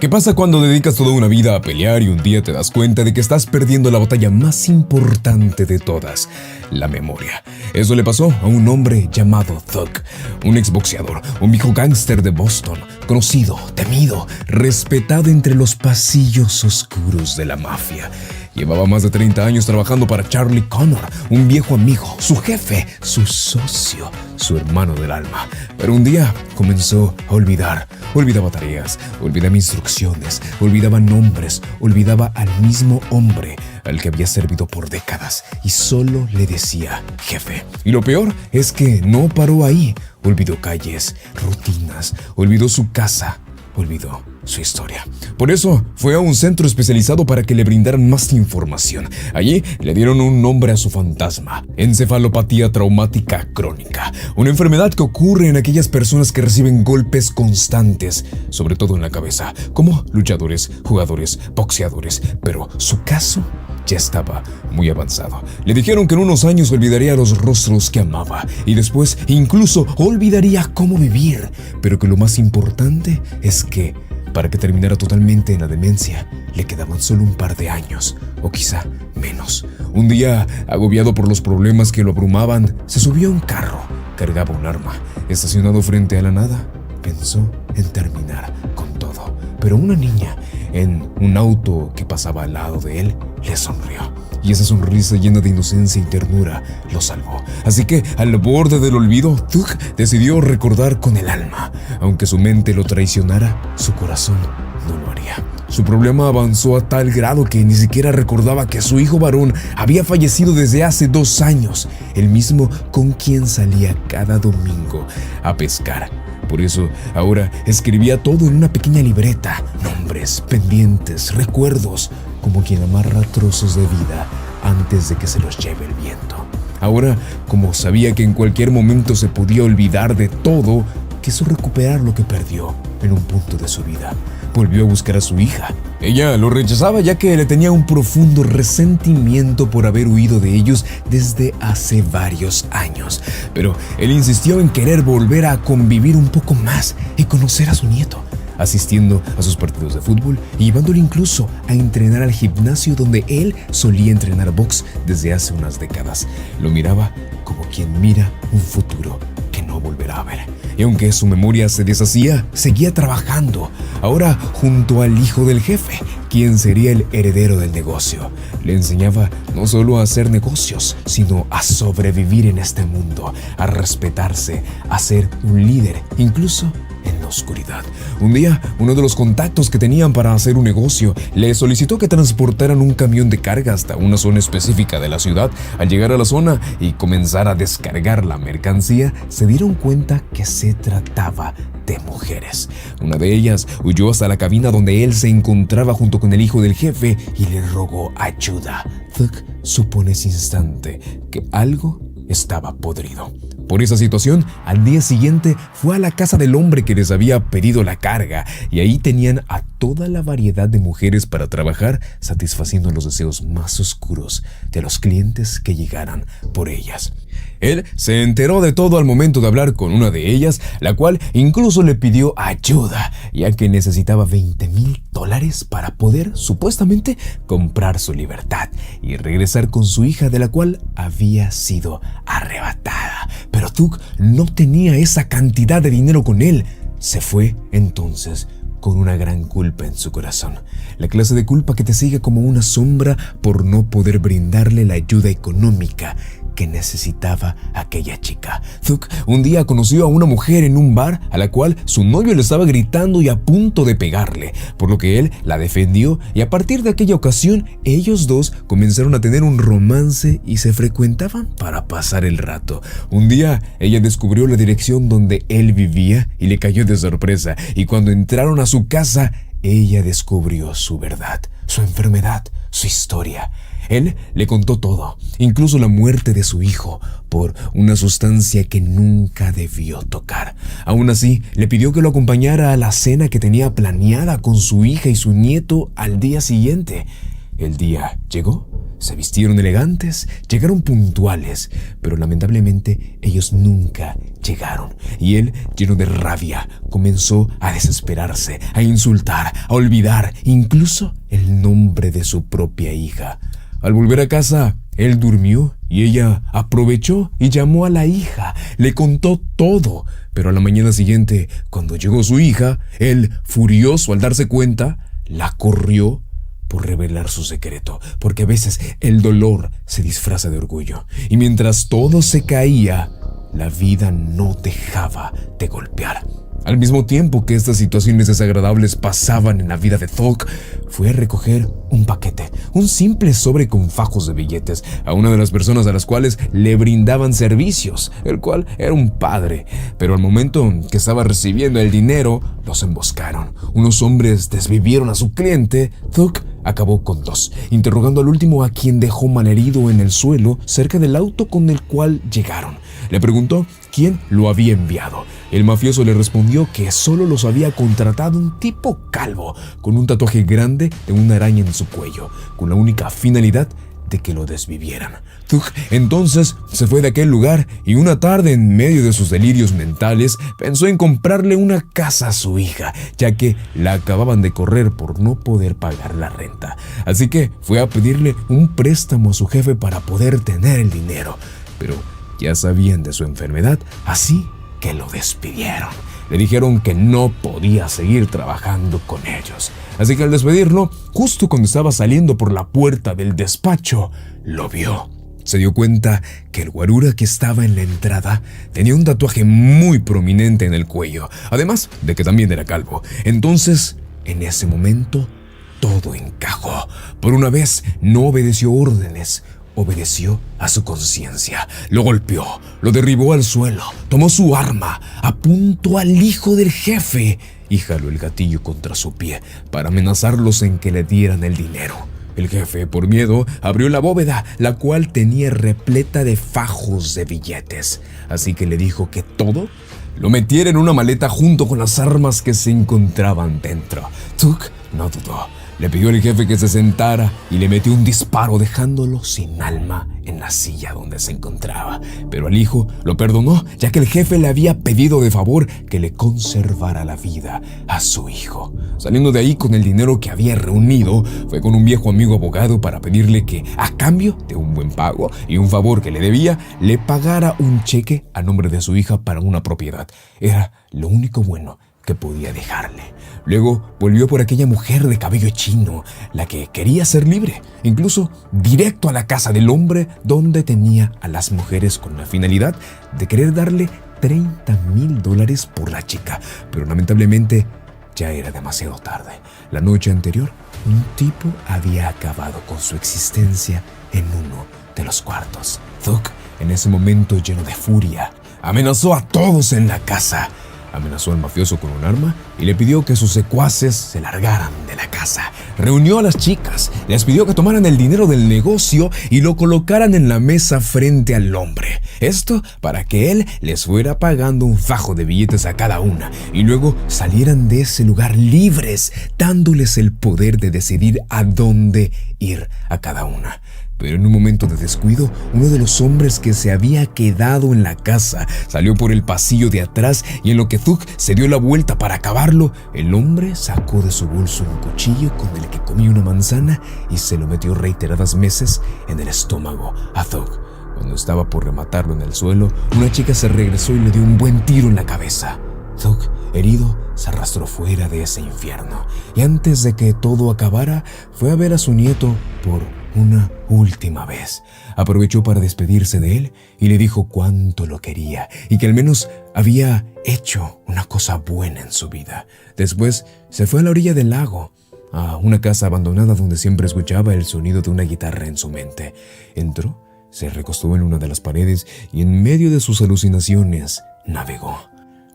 ¿Qué pasa cuando dedicas toda una vida a pelear y un día te das cuenta de que estás perdiendo la batalla más importante de todas, la memoria? Eso le pasó a un hombre llamado Thug, un exboxeador, un viejo gángster de Boston, conocido, temido, respetado entre los pasillos oscuros de la mafia. Llevaba más de 30 años trabajando para Charlie Connor, un viejo amigo, su jefe, su socio, su hermano del alma. Pero un día comenzó a olvidar. Olvidaba tareas, olvidaba instrucciones, olvidaba nombres, olvidaba al mismo hombre al que había servido por décadas y solo le decía jefe. Y lo peor es que no paró ahí. Olvidó calles, rutinas, olvidó su casa, olvidó su historia. Por eso fue a un centro especializado para que le brindaran más información. Allí le dieron un nombre a su fantasma: encefalopatía traumática crónica, una enfermedad que ocurre en aquellas personas que reciben golpes constantes, sobre todo en la cabeza, como luchadores, jugadores, boxeadores. Pero su caso ya estaba muy avanzado. Le dijeron que en unos años olvidaría los rostros que amaba y después incluso olvidaría cómo vivir, pero que lo más importante es que para que terminara totalmente en la demencia, le quedaban solo un par de años, o quizá menos. Un día, agobiado por los problemas que lo abrumaban, se subió a un carro, cargaba un arma. Estacionado frente a la nada, pensó en terminar con todo. Pero una niña, en un auto que pasaba al lado de él, le sonrió. Y esa sonrisa llena de inocencia y ternura lo salvó. Así que, al borde del olvido, Thug decidió recordar con el alma. Aunque su mente lo traicionara, su corazón no lo haría. Su problema avanzó a tal grado que ni siquiera recordaba que su hijo varón había fallecido desde hace 2 años, el mismo con quien salía cada domingo a pescar. Por eso, ahora escribía todo en una pequeña libreta: nombres, pendientes, recuerdos, como quien amarra trozos de vida antes de que se los lleve el viento. Ahora, como sabía que en cualquier momento se podía olvidar de todo, quiso recuperar lo que perdió en un punto de su vida. Volvió a buscar a su hija. Ella lo rechazaba ya que le tenía un profundo resentimiento por haber huido de ellos desde hace varios años. Pero él insistió en querer volver a convivir un poco más y conocer a su nieto, asistiendo a sus partidos de fútbol y llevándolo incluso a entrenar al gimnasio donde él solía entrenar box desde hace unas décadas. Lo miraba como quien mira un futuro que no volverá a ver. Y aunque su memoria se deshacía, seguía trabajando, ahora junto al hijo del jefe, quien sería el heredero del negocio. Le enseñaba no solo a hacer negocios, sino a sobrevivir en este mundo, a respetarse, a ser un líder, incluso en la oscuridad. Un día, uno de los contactos que tenían para hacer un negocio le solicitó que transportaran un camión de carga hasta una zona específica de la ciudad. Al llegar a la zona y comenzar a descargar la mercancía, se dieron cuenta que se trataba de mujeres. Una de ellas huyó hasta la cabina donde él se encontraba junto con el hijo del jefe y le rogó ayuda. Thug supo en ese instante que algo estaba podrido. Por esa situación, al día siguiente fue a la casa del hombre que les había pedido la carga y ahí tenían a toda la variedad de mujeres para trabajar, satisfaciendo los deseos más oscuros de los clientes que llegaran por ellas. Él se enteró de todo al momento de hablar con una de ellas, la cual incluso le pidió ayuda, ya que necesitaba $20,000 para poder, supuestamente, comprar su libertad y regresar con su hija, de la cual había sido arrebatada. Pero Thug no tenía esa cantidad de dinero con él. Se fue entonces con una gran culpa en su corazón. La clase de culpa que te sigue como una sombra por no poder brindarle la ayuda económica que necesitaba aquella chica. Thug un día conoció a una mujer en un bar a la cual su novio le estaba gritando y a punto de pegarle, por lo que él la defendió y a partir de aquella ocasión ellos dos comenzaron a tener un romance y se frecuentaban para pasar el rato. Un día ella descubrió la dirección donde él vivía y le cayó de sorpresa, y cuando entraron a su casa ella descubrió su verdad, su enfermedad, su historia. Él le contó todo, incluso la muerte de su hijo por una sustancia que nunca debió tocar. Aún así, le pidió que lo acompañara a la cena que tenía planeada con su hija y su nieto al día siguiente. El día llegó, se vistieron elegantes, llegaron puntuales, pero lamentablemente ellos nunca llegaron. Y él, lleno de rabia, comenzó a desesperarse, a insultar, a olvidar incluso el nombre de su propia hija. Al volver a casa, él durmió y ella aprovechó y llamó a la hija. Le contó todo, pero a la mañana siguiente, cuando llegó su hija, él, furioso al darse cuenta, la corrió por revelar su secreto, porque a veces el dolor se disfraza de orgullo. Y mientras todo se caía, la vida no dejaba de golpear. Al mismo tiempo que estas situaciones desagradables pasaban en la vida de Thug, fue a recoger un paquete, un simple sobre con fajos de billetes, a una de las personas a las cuales le brindaban servicios, el cual era un padre. Pero al momento que estaba recibiendo el dinero, los emboscaron. Unos hombres desvivieron a su cliente. Thug acabó con dos, interrogando al último, a quien dejó malherido en el suelo cerca del auto con el cual llegaron. Le preguntó quién lo había enviado. El mafioso le respondió que solo los había contratado un tipo calvo con un tatuaje grande de una araña en su cuello, con la única finalidad de que lo desvivieran. Thug entonces se fue de aquel lugar y una tarde, en medio de sus delirios mentales, pensó en comprarle una casa a su hija, ya que la acababan de correr por no poder pagar la renta. Así que fue a pedirle un préstamo a su jefe para poder tener el dinero. Pero ya sabían de su enfermedad, así que lo despidieron. Le dijeron que no podía seguir trabajando con ellos. Así que al despedirlo, justo cuando estaba saliendo por la puerta del despacho, lo vio. Se dio cuenta que el guarura que estaba en la entrada tenía un tatuaje muy prominente en el cuello, además de que también era calvo. Entonces, en ese momento, todo encajó. Por una vez, no obedeció órdenes. Obedeció a su conciencia. Lo golpeó, lo derribó al suelo, tomó su arma, apuntó al hijo del jefe y jaló el gatillo contra su pie para amenazarlos en que le dieran el dinero. El jefe, por miedo, abrió la bóveda, la cual tenía repleta de fajos de billetes. Así que le dijo que todo lo metiera en una maleta junto con las armas que se encontraban dentro. Thug no dudó. Le pidió al jefe que se sentara y le metió un disparo, dejándolo sin alma en la silla donde se encontraba. Pero al hijo lo perdonó, ya que el jefe le había pedido de favor que le conservara la vida a su hijo. Saliendo de ahí con el dinero que había reunido, fue con un viejo amigo abogado para pedirle que, a cambio de un buen pago y un favor que le debía, le pagara un cheque a nombre de su hija para una propiedad. Era lo único bueno que podía dejarle. Luego volvió por aquella mujer de cabello chino, la que quería ser libre, incluso directo a la casa del hombre donde tenía a las mujeres con la finalidad de querer darle $30,000 por la chica, pero lamentablemente ya era demasiado tarde. La noche anterior, un tipo había acabado con su existencia en uno de los cuartos. Thug, en ese momento lleno de furia, amenazó a todos en la casa. Amenazó al mafioso con un arma y le pidió que sus secuaces se largaran de la casa. Reunió a las chicas, les pidió que tomaran el dinero del negocio y lo colocaran en la mesa frente al hombre. Esto para que él les fuera pagando un fajo de billetes a cada una y luego salieran de ese lugar libres, dándoles el poder de decidir a dónde ir a cada una. Pero en un momento de descuido, uno de los hombres que se había quedado en la casa salió por el pasillo de atrás y en lo que Thug se dio la vuelta para acabarlo, el hombre sacó de su bolso un cuchillo con el que comía una manzana y se lo metió reiteradas veces en el estómago a Thug. Cuando estaba por rematarlo en el suelo, una chica se regresó y le dio un buen tiro en la cabeza. Thug, herido, se arrastró fuera de ese infierno y antes de que todo acabara, fue a ver a su nieto por una última vez. Aprovechó para despedirse de él y le dijo cuánto lo quería y que al menos había hecho una cosa buena en su vida. Después se fue a la orilla del lago, a una casa abandonada donde siempre escuchaba el sonido de una guitarra en su mente. Entró, se recostó en una de las paredes y en medio de sus alucinaciones navegó.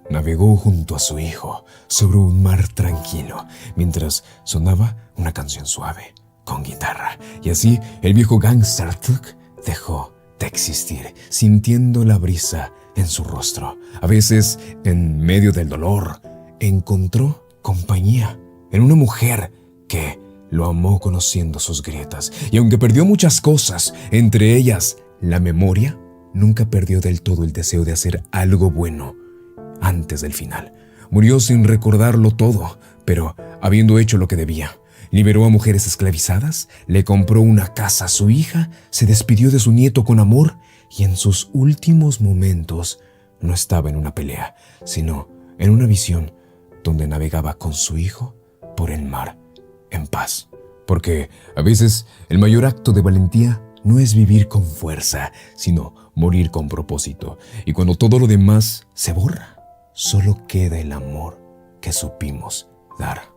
Navegó junto a su hijo sobre un mar tranquilo mientras sonaba una canción suave con guitarra. Y así el viejo gángster Thug dejó de existir, sintiendo la brisa en su rostro. A veces, en medio del dolor, encontró compañía en una mujer que lo amó conociendo sus grietas, y aunque perdió muchas cosas, entre ellas la memoria, nunca perdió del todo el deseo de hacer algo bueno antes del final. Murió sin recordarlo todo, pero habiendo hecho lo que debía. Liberó a mujeres esclavizadas, le compró una casa a su hija, se despidió de su nieto con amor y en sus últimos momentos no estaba en una pelea, sino en una visión donde navegaba con su hijo por el mar en paz. Porque a veces el mayor acto de valentía no es vivir con fuerza, sino morir con propósito. Y cuando todo lo demás se borra, solo queda el amor que supimos dar.